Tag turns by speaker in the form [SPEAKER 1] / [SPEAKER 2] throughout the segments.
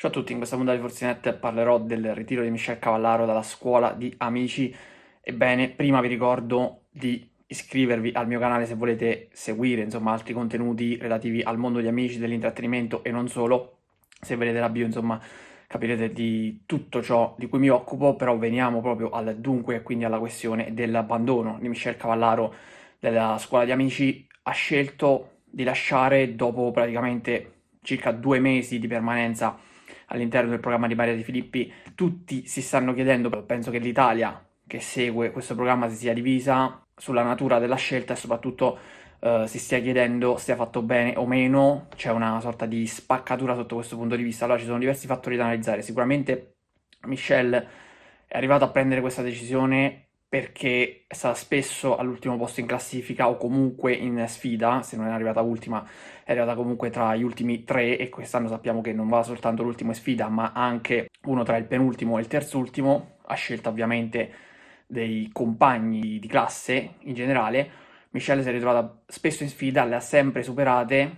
[SPEAKER 1] Ciao a tutti, in questa puntata di Forzinet parlerò del ritiro di Michele Cavallaro dalla scuola di amici. Ebbene, prima vi ricordo di iscrivervi al mio canale se volete seguire, insomma, altri contenuti relativi al mondo di amici, dell'intrattenimento e non solo. Se vedete la bio, insomma, capirete di tutto ciò di cui mi occupo, però veniamo proprio al dunque e quindi alla questione dell'abbandono di Michele Cavallaro della scuola di amici. Ha scelto di lasciare dopo praticamente circa 2 mesi di permanenza all'interno del programma di Maria Di Filippi. Tutti si stanno chiedendo, penso che l'Italia che segue questo programma si sia divisa sulla natura della scelta e soprattutto si stia chiedendo sia fatto bene o meno. C'è una sorta di spaccatura sotto questo punto di vista. Allora ci sono diversi fattori da analizzare. Sicuramente Michelle è arrivata a prendere questa decisione perché è stata spesso all'ultimo posto in classifica o comunque in sfida. Se non è arrivata ultima, è arrivata comunque tra gli ultimi tre, e quest'anno sappiamo che non va soltanto l'ultimo in sfida, ma anche uno tra il penultimo e il terzultimo, a scelta ovviamente dei compagni di classe in generale. Michelle si è ritrovata spesso in sfida, le ha sempre superate,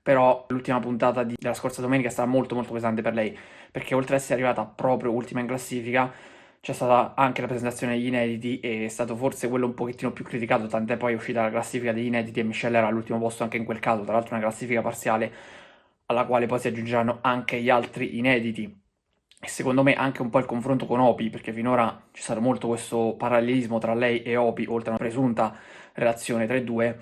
[SPEAKER 1] però l'ultima puntata della scorsa domenica è stata molto molto pesante per lei, perché oltre ad essere arrivata proprio ultima in classifica, c'è stata anche la presentazione degli inediti e è stato forse quello un pochettino più criticato, tant'è poi è uscita la classifica degli inediti e Michelle era all'ultimo posto anche in quel caso, tra l'altro una classifica parziale alla quale poi si aggiungeranno anche gli altri inediti. E secondo me anche un po' il confronto con Opi, perché finora c'è stato molto questo parallelismo tra lei e Opi, oltre a una presunta relazione tra i due.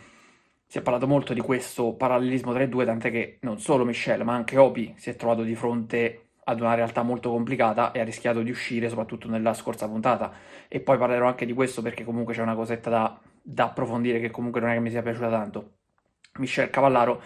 [SPEAKER 1] Si è parlato molto di questo parallelismo tra i due, tant'è che non solo Michelle, ma anche Opi si è trovato di fronte ad una realtà molto complicata e ha rischiato di uscire, soprattutto nella scorsa puntata. E poi parlerò anche di questo perché comunque c'è una cosetta da approfondire che comunque non è che mi sia piaciuta tanto. Michelle Cavallaro,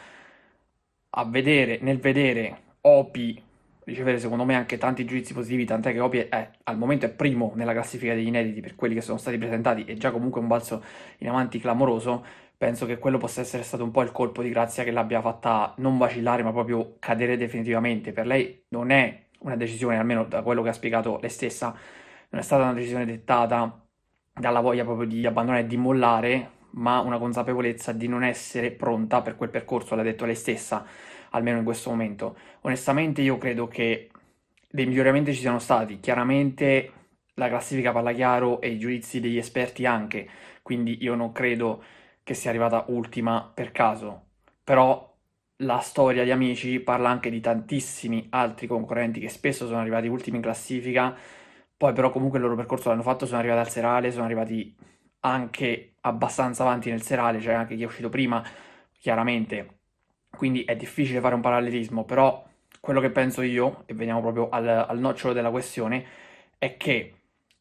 [SPEAKER 1] nel vedere Opi ricevere secondo me anche tanti giudizi positivi, tant'è che Opi al momento è primo nella classifica degli inediti per quelli che sono stati presentati e già comunque un balzo in avanti clamoroso. Penso che quello possa essere stato un po' il colpo di grazia che l'abbia fatta non vacillare, ma proprio cadere definitivamente. Per lei non è una decisione, almeno da quello che ha spiegato lei stessa, non è stata una decisione dettata dalla voglia proprio di abbandonare e di mollare, ma una consapevolezza di non essere pronta per quel percorso, l'ha detto lei stessa, almeno in questo momento. Onestamente io credo che dei miglioramenti ci siano stati. Chiaramente la classifica parla chiaro e i giudizi degli esperti anche, quindi io non credo che sia arrivata ultima per caso. Però la storia di Amici parla anche di tantissimi altri concorrenti che spesso sono arrivati ultimi in classifica, poi però comunque il loro percorso l'hanno fatto, sono arrivati al serale, sono arrivati anche abbastanza avanti nel serale, c'è anche chi è uscito prima, chiaramente. Quindi è difficile fare un parallelismo, però quello che penso io, e veniamo proprio al nocciolo della questione, è che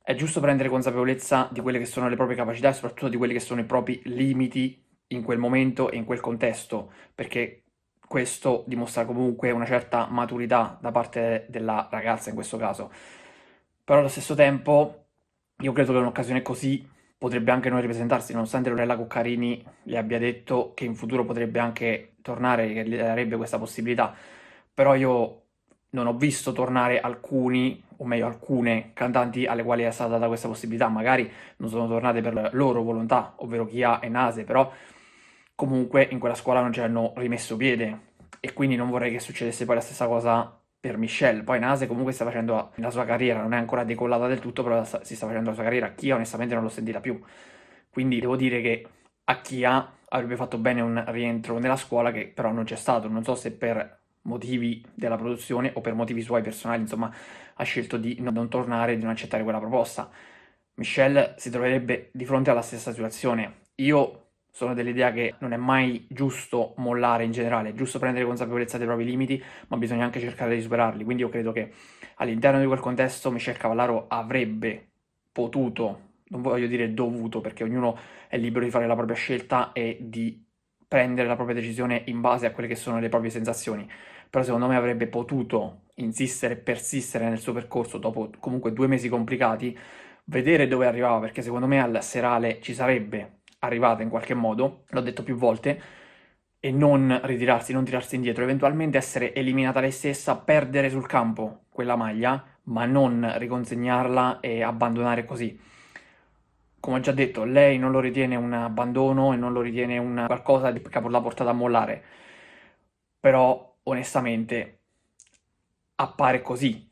[SPEAKER 1] è giusto prendere consapevolezza di quelle che sono le proprie capacità e soprattutto di quelli che sono i propri limiti in quel momento e in quel contesto, perché questo dimostra comunque una certa maturità da parte della ragazza in questo caso. Però allo stesso tempo io credo che un'occasione così potrebbe anche non ripresentarsi, nonostante Lorella Cuccarini le abbia detto che in futuro potrebbe anche tornare, che le darebbe questa possibilità. Però io non ho visto tornare alcuni, o meglio alcune cantanti alle quali è stata data questa possibilità. Magari non sono tornate per loro volontà, ovvero Chia e Nase, però comunque in quella scuola non ci hanno rimesso piede e quindi non vorrei che succedesse poi la stessa cosa per Michelle. Poi Nase comunque sta facendo la sua carriera, non è ancora decollata del tutto, però si sta facendo la sua carriera. Chia onestamente non l'ho sentita più. Quindi devo dire che a Chia avrebbe fatto bene un rientro nella scuola che però non c'è stato. Non so se per motivi della produzione o per motivi suoi personali, insomma, ha scelto di non tornare, di non accettare quella proposta. Michelle si troverebbe di fronte alla stessa situazione. Io sono dell'idea che non è mai giusto mollare in generale, è giusto prendere consapevolezza dei propri limiti, ma bisogna anche cercare di superarli. Quindi io credo che all'interno di quel contesto Michelle Cavallaro avrebbe potuto, non voglio dire dovuto, perché ognuno è libero di fare la propria scelta e di prendere la propria decisione in base a quelle che sono le proprie sensazioni. Però secondo me avrebbe potuto insistere e persistere nel suo percorso dopo comunque 2 mesi complicati, vedere dove arrivava, perché secondo me al serale ci sarebbe arrivata in qualche modo, l'ho detto più volte, e non ritirarsi, non tirarsi indietro, eventualmente essere eliminata lei stessa, perdere sul campo quella maglia, ma non riconsegnarla e abbandonare così. Come ho già detto, lei non lo ritiene un abbandono e non lo ritiene un qualcosa che l'ha portata a mollare, però onestamente appare così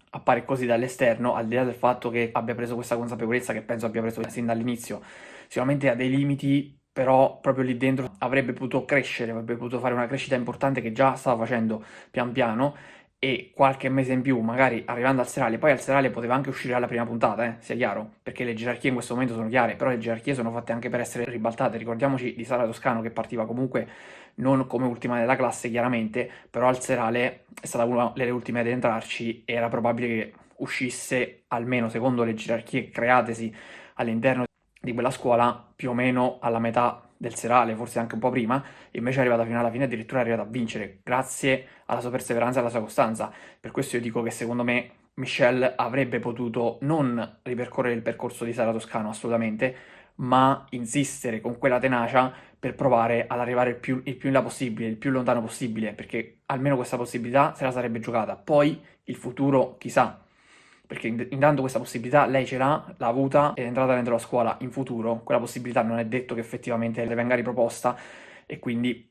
[SPEAKER 1] dall'esterno, al di là del fatto che abbia preso questa consapevolezza che penso abbia preso sin dall'inizio. Sicuramente ha dei limiti, però proprio lì dentro avrebbe potuto crescere, avrebbe potuto fare una crescita importante che già stava facendo pian piano e qualche mese in più, magari arrivando al serale, poi al serale poteva anche uscire alla prima puntata, sia chiaro, perché le gerarchie in questo momento sono chiare, però le gerarchie sono fatte anche per essere ribaltate. Ricordiamoci di Sara Toscano che partiva comunque non come ultima della classe, chiaramente, però al serale è stata una delle ultime ad entrarci e era probabile che uscisse, almeno secondo le gerarchie createsi all'interno di quella scuola, più o meno alla metà del serale, forse anche un po' prima, invece è arrivata fino alla fine, addirittura è arrivata a vincere, grazie alla sua perseveranza e alla sua costanza. Per questo io dico che secondo me Michelle avrebbe potuto non ripercorrere il percorso di Sara Toscano, assolutamente, ma insistere con quella tenacia per provare ad arrivare il più in là possibile, il più lontano possibile, perché almeno questa possibilità se la sarebbe giocata. Poi il futuro, chissà, perché intanto questa possibilità lei ce l'ha avuta ed è entrata dentro la scuola. In futuro quella possibilità non è detto che effettivamente le venga riproposta e quindi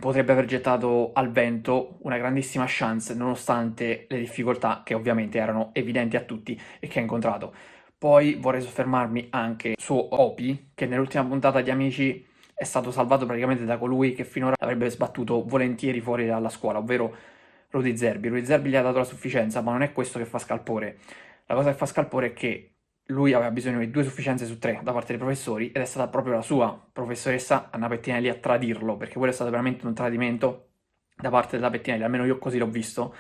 [SPEAKER 1] potrebbe aver gettato al vento una grandissima chance nonostante le difficoltà che ovviamente erano evidenti a tutti e che ha incontrato. Poi vorrei soffermarmi anche su Opi, che nell'ultima puntata di Amici è stato salvato praticamente da colui che finora avrebbe sbattuto volentieri fuori dalla scuola, ovvero Rudy Zerbi. Rudy Zerbi gli ha dato la sufficienza, ma non è questo che fa scalpore. La cosa che fa scalpore è che lui aveva bisogno di 2 sufficienze su 3 da parte dei professori ed è stata proprio la sua professoressa Anna Pettinelli a tradirlo, perché quello è stato veramente un tradimento da parte della Pettinelli, almeno io così l'ho visto,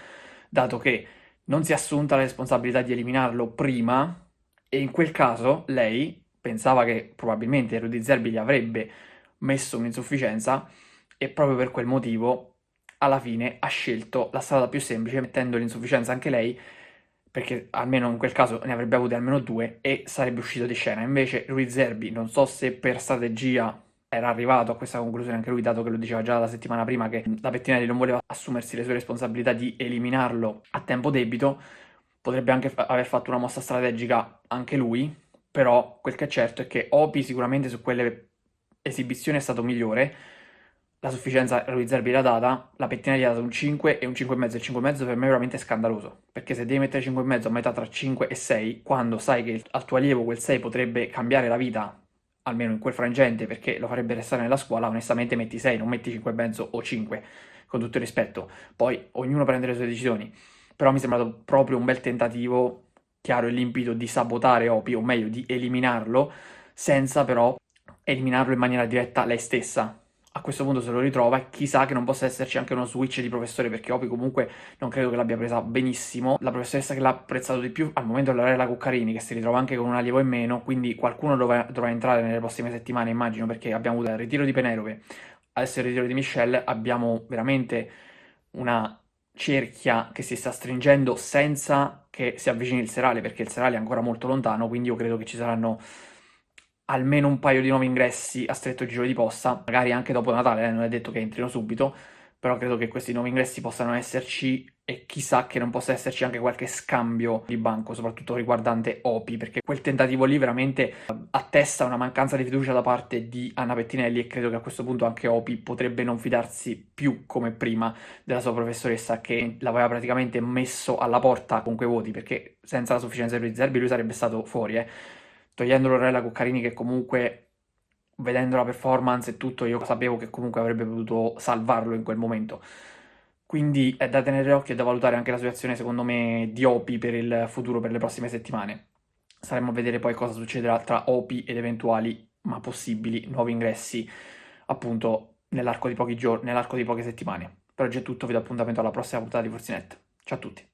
[SPEAKER 1] dato che non si è assunta la responsabilità di eliminarlo prima e in quel caso lei pensava che probabilmente Rudy Zerbi gli avrebbe messo un'insufficienza e proprio per quel motivo alla fine ha scelto la strada più semplice mettendo l'insufficienza anche lei perché almeno in quel caso ne avrebbe avute almeno 2 e sarebbe uscito di scena. Invece Ruiz Zerbi, non so se per strategia era arrivato a questa conclusione anche lui, dato che lo diceva già la settimana prima che la Pettinelli non voleva assumersi le sue responsabilità di eliminarlo a tempo debito, potrebbe anche aver fatto una mossa strategica anche lui, però quel che è certo è che Opi sicuramente su quelle esibizioni è stato migliore, la sufficienza Ruiz Zerbi l'ha data, la Pettinelli ha dato un 5 e un 5,5. Il 5,5 per me è veramente scandaloso, perché se devi mettere 5,5 a metà tra 5 e 6, quando sai che al tuo allievo quel 6 potrebbe cambiare la vita, almeno in quel frangente, perché lo farebbe restare nella scuola, onestamente metti 6, non metti 5,5 o 5, con tutto il rispetto. Poi ognuno prende le sue decisioni, però mi è sembrato proprio un bel tentativo, chiaro e limpido, di sabotare Opi, o meglio di eliminarlo, senza però eliminarlo in maniera diretta lei stessa. A questo punto se lo ritrova e chissà che non possa esserci anche uno switch di professore, perché Opi comunque non credo che l'abbia presa benissimo. La professoressa che l'ha apprezzato di più al momento è Lorella Cuccarini, che si ritrova anche con un allievo in meno, quindi qualcuno dovrà entrare nelle prossime settimane, immagino, perché abbiamo avuto il ritiro di Penelope, adesso il ritiro di Michelle, abbiamo veramente una cerchia che si sta stringendo senza che si avvicini il serale, perché il serale è ancora molto lontano, quindi io credo che ci saranno almeno un paio di nuovi ingressi a stretto giro di posta, magari anche dopo Natale, non è detto che entrino subito, però credo che questi nuovi ingressi possano esserci e chissà che non possa esserci anche qualche scambio di banco, soprattutto riguardante Opi, perché quel tentativo lì veramente attesta una mancanza di fiducia da parte di Anna Pettinelli e credo che a questo punto anche Opi potrebbe non fidarsi più come prima della sua professoressa che l'aveva praticamente messo alla porta con quei voti, perché senza la sufficienza di Zerbi lui sarebbe stato fuori, togliendo Lorella Cuccarini che comunque, vedendo la performance e tutto, io sapevo che comunque avrebbe potuto salvarlo in quel momento. Quindi è da tenere occhio e da valutare anche la situazione, secondo me, di Opi per il futuro, per le prossime settimane. Staremo a vedere poi cosa succederà tra Opi ed eventuali, ma possibili, nuovi ingressi, appunto, nell'arco di pochi giorni, nell'arco di poche settimane. Per oggi è tutto, vi do appuntamento alla prossima puntata di Forzinet. Ciao a tutti.